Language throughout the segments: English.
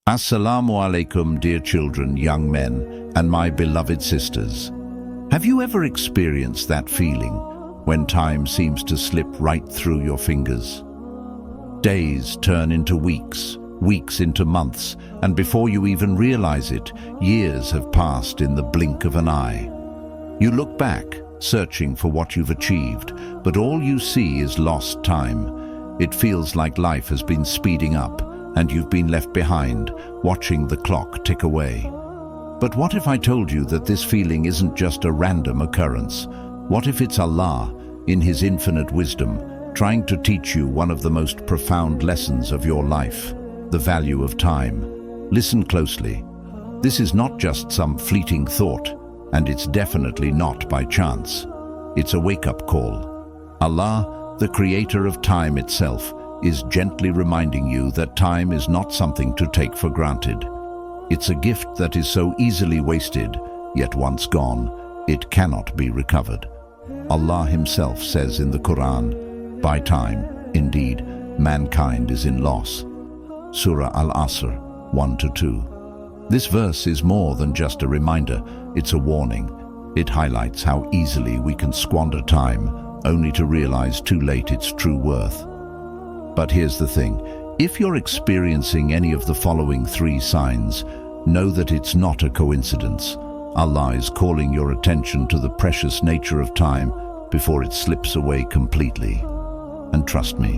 Assalamu alaikum, dear children, young men, and my beloved sisters. Have you ever experienced that feeling when time seems to slip right through your fingers? Days turn into weeks, weeks into months, and before you even realize it, years have passed in the blink of an eye. You look back, searching for what you've achieved, but all you see is lost time. It feels like life has been speeding up, and you've been left behind, watching the clock tick away. But what if I told you that this feeling isn't just a random occurrence? What if it's Allah, in His infinite wisdom, trying to teach you one of the most profound lessons of your life, the value of time? Listen closely. This is not just some fleeting thought, and it's definitely not by chance. It's a wake-up call. Allah, the creator of time itself, is gently reminding you that time is not something to take for granted. It's a gift that is so easily wasted, yet once gone, it cannot be recovered. Allah Himself says in the Qur'an, "By time, indeed, mankind is in loss." Surah Al-Asr 1-2. This verse is more than just a reminder, it's a warning. It highlights how easily we can squander time, only to realize too late its true worth. But here's the thing, if you're experiencing any of the following three signs, know that it's not a coincidence. Allah is calling your attention to the precious nature of time before it slips away completely. And trust me,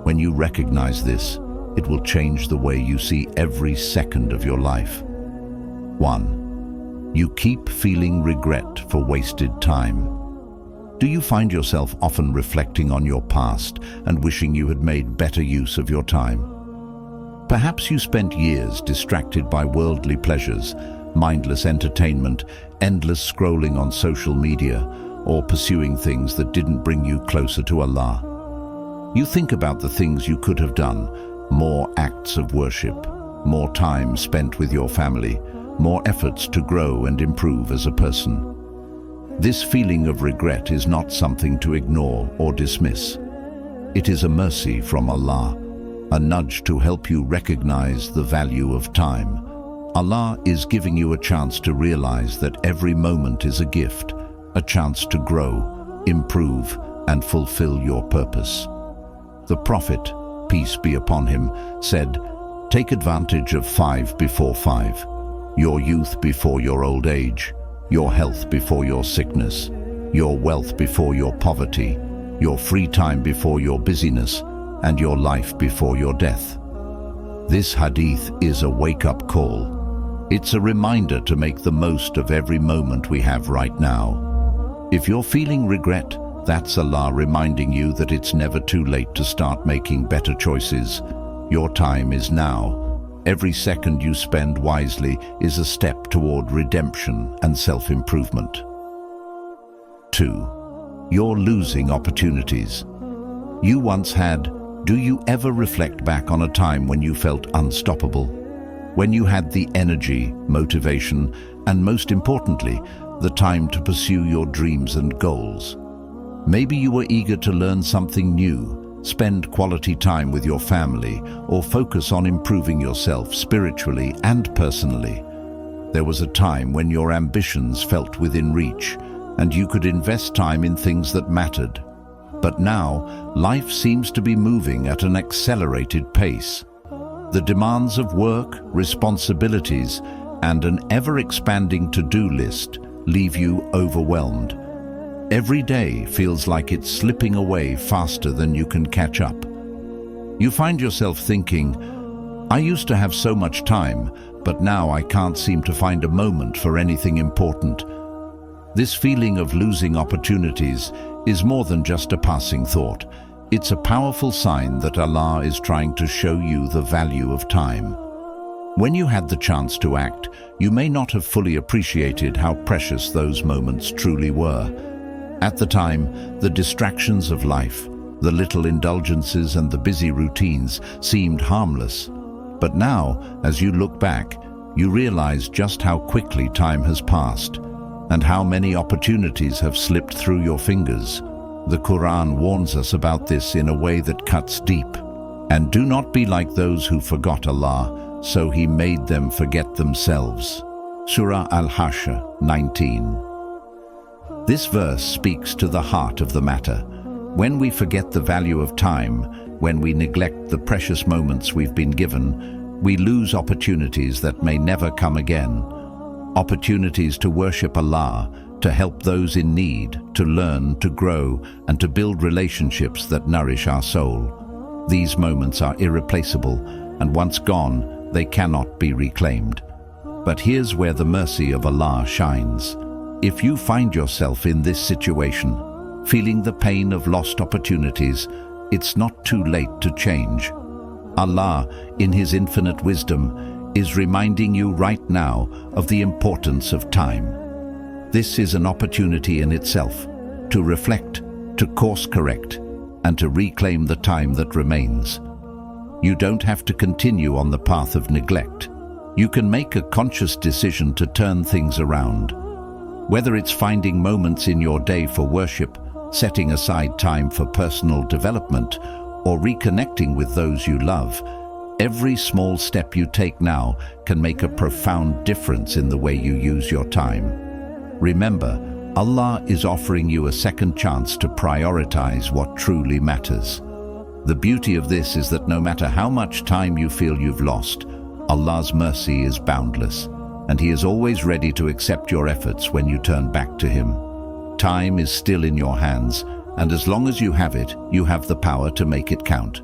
when you recognize this, it will change the way you see every second of your life. 1. You keep feeling regret for wasted time. Do you find yourself often reflecting on your past and wishing you had made better use of your time? Perhaps you spent years distracted by worldly pleasures, mindless entertainment, endless scrolling on social media, or pursuing things that didn't bring you closer to Allah. You think about the things you could have done, more acts of worship, more time spent with your family, more efforts to grow and improve as a person. This feeling of regret is not something to ignore or dismiss. It is a mercy from Allah, a nudge to help you recognize the value of time. Allah is giving you a chance to realize that every moment is a gift, a chance to grow, improve, and fulfill your purpose. The Prophet, peace be upon him, said, "Take advantage of 5 before 5, your youth before your old age, your health before your sickness, your wealth before your poverty, your free time before your busyness, and your life before your death." This hadith is a wake-up call. It's a reminder to make the most of every moment we have right now. If you're feeling regret, that's Allah reminding you that it's never too late to start making better choices. Your time is now. Every second you spend wisely is a step toward redemption and self-improvement. 2. You're losing opportunities. You once had. Do you ever reflect back on a time when you felt unstoppable? When you had the energy, motivation, and most importantly, the time to pursue your dreams and goals? Maybe you were eager to learn something new, spend quality time with your family, or focus on improving yourself spiritually and personally. There was a time when your ambitions felt within reach, and you could invest time in things that mattered. But now, life seems to be moving at an accelerated pace. The demands of work, responsibilities, and an ever-expanding to-do list leave you overwhelmed. Every day feels like it's slipping away faster than you can catch up. You find yourself thinking, "I used to have so much time, but now I can't seem to find a moment for anything important." This feeling of losing opportunities is more than just a passing thought. It's a powerful sign that Allah is trying to show you the value of time. When you had the chance to act, you may not have fully appreciated how precious those moments truly were. At the time, the distractions of life, the little indulgences and the busy routines seemed harmless. But now, as you look back, you realize just how quickly time has passed and how many opportunities have slipped through your fingers. The Qur'an warns us about this in a way that cuts deep. And do not be like those who forgot Allah, so he made them forget themselves. Surah Al-Asr 19. This verse speaks to the heart of the matter. When we forget the value of time, when we neglect the precious moments we've been given, we lose opportunities that may never come again. Opportunities to worship Allah, to help those in need, to learn, to grow, and to build relationships that nourish our soul. These moments are irreplaceable, and once gone, they cannot be reclaimed. But here's where the mercy of Allah shines. If you find yourself in this situation, feeling the pain of lost opportunities, it's not too late to change. Allah, in His infinite wisdom, is reminding you right now of the importance of time. This is an opportunity in itself, to reflect, to course correct, and to reclaim the time that remains. You don't have to continue on the path of neglect. You can make a conscious decision to turn things around. Whether it's finding moments in your day for worship, setting aside time for personal development, or reconnecting with those you love, every small step you take now can make a profound difference in the way you use your time. Remember, Allah is offering you a second chance to prioritize what truly matters. The beauty of this is that no matter how much time you feel you've lost, Allah's mercy is boundless, and He is always ready to accept your efforts when you turn back to Him. Time is still in your hands, and as long as you have it, you have the power to make it count.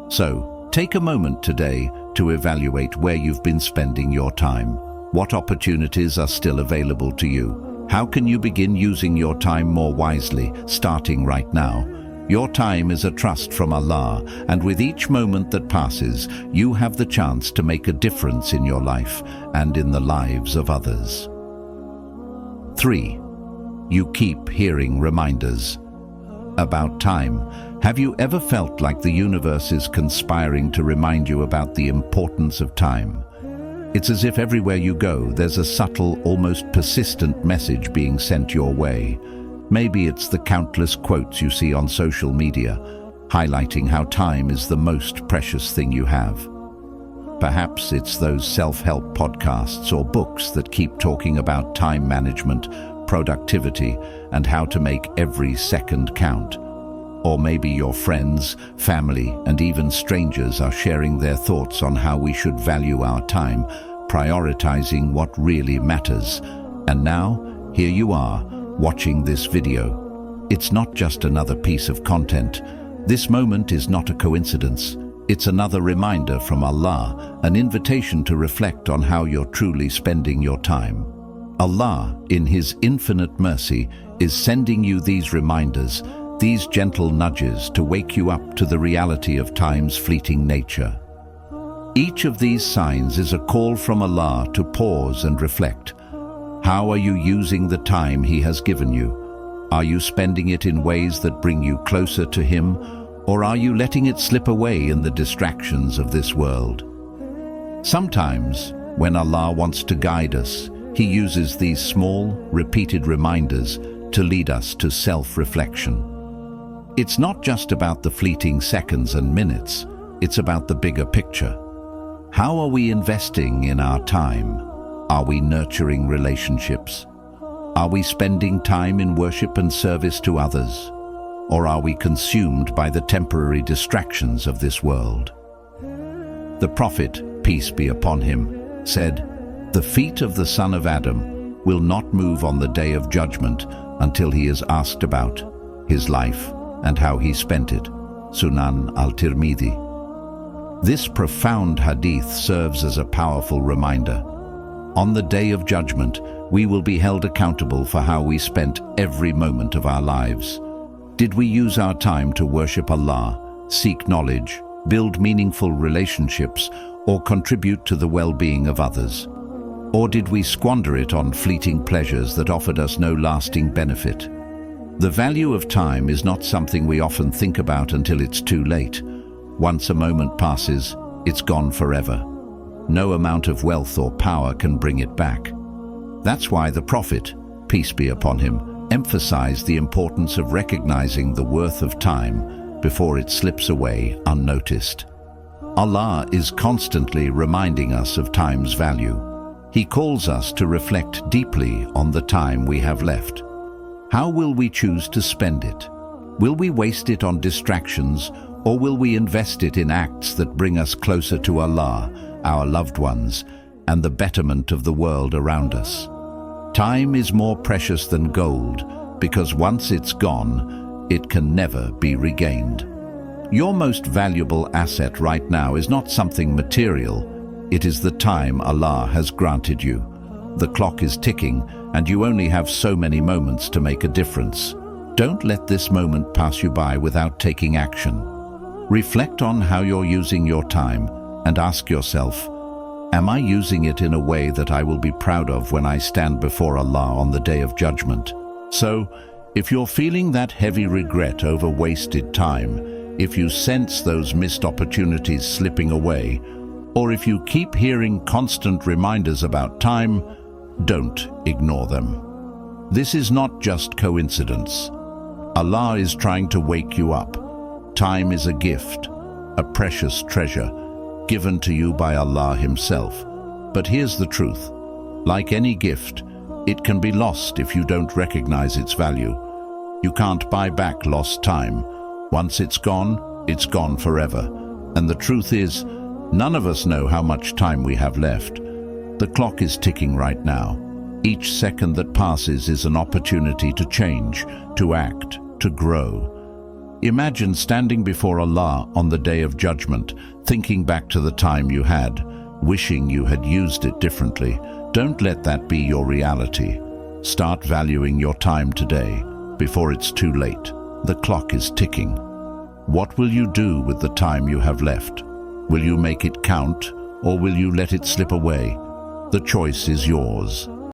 So, take a moment today to evaluate where you've been spending your time. What opportunities are still available to you? How can you begin using your time more wisely, starting right now? Your time is a trust from Allah, and with each moment that passes, you have the chance to make a difference in your life and in the lives of others. 3. You keep hearing reminders. About time. Have you ever felt like the universe is conspiring to remind you about the importance of time? It's as if everywhere you go, there's a subtle, almost persistent message being sent your way. Maybe it's the countless quotes you see on social media, highlighting how time is the most precious thing you have. Perhaps it's those self-help podcasts or books that keep talking about time management, productivity, and how to make every second count. Or maybe your friends, family, and even strangers are sharing their thoughts on how we should value our time, prioritizing what really matters. And now, here you are, watching this video. It's not just another piece of content. This moment is not a coincidence. It's another reminder from Allah, an invitation to reflect on how you're truly spending your time. Allah, in His infinite mercy, is sending you these reminders, these gentle nudges to wake you up to the reality of time's fleeting nature. Each of these signs is a call from Allah to pause and reflect. How are you using the time He has given you? Are you spending it in ways that bring you closer to Him, or are you letting it slip away in the distractions of this world? Sometimes, when Allah wants to guide us, He uses these small, repeated reminders to lead us to self-reflection. It's not just about the fleeting seconds and minutes, it's about the bigger picture. How are we investing in our time? Are we nurturing relationships? Are we spending time in worship and service to others? Or are we consumed by the temporary distractions of this world? The Prophet, peace be upon him, said, "The feet of the son of Adam will not move on the day of judgment until he is asked about his life and how he spent it." Sunan al-Tirmidhi. This profound hadith serves as a powerful reminder. On the day of judgment, we will be held accountable for how we spent every moment of our lives. Did we use our time to worship Allah, seek knowledge, build meaningful relationships, or contribute to the well-being of others? Or did we squander it on fleeting pleasures that offered us no lasting benefit? The value of time is not something we often think about until it's too late. Once a moment passes, it's gone forever. No amount of wealth or power can bring it back. That's why the Prophet, peace be upon him, emphasized the importance of recognizing the worth of time before it slips away unnoticed. Allah is constantly reminding us of time's value. He calls us to reflect deeply on the time we have left. How will we choose to spend it? Will we waste it on distractions, or will we invest it in acts that bring us closer to Allah, our loved ones, and the betterment of the world around us? Time is more precious than gold, because once it's gone, it can never be regained. Your most valuable asset right now is not something material. It is the time Allah has granted you. The clock is ticking, and you only have so many moments to make a difference. Don't let this moment pass you by without taking action. Reflect on how you're using your time and ask yourself, am I using it in a way that I will be proud of when I stand before Allah on the Day of Judgment? So, if you're feeling that heavy regret over wasted time, if you sense those missed opportunities slipping away, or if you keep hearing constant reminders about time, don't ignore them. This is not just coincidence. Allah is trying to wake you up. Time is a gift, a precious treasure, given to you by Allah Himself. But here's the truth. Like any gift, it can be lost if you don't recognize its value. You can't buy back lost time. Once it's gone forever. And the truth is, none of us know how much time we have left. The clock is ticking right now. Each second that passes is an opportunity to change, to act, to grow. Imagine standing before Allah on the Day of Judgment, thinking back to the time you had, wishing you had used it differently. Don't let that be your reality. Start valuing your time today, before it's too late. The clock is ticking. What will you do with the time you have left? Will you make it count, or will you let it slip away? The choice is yours.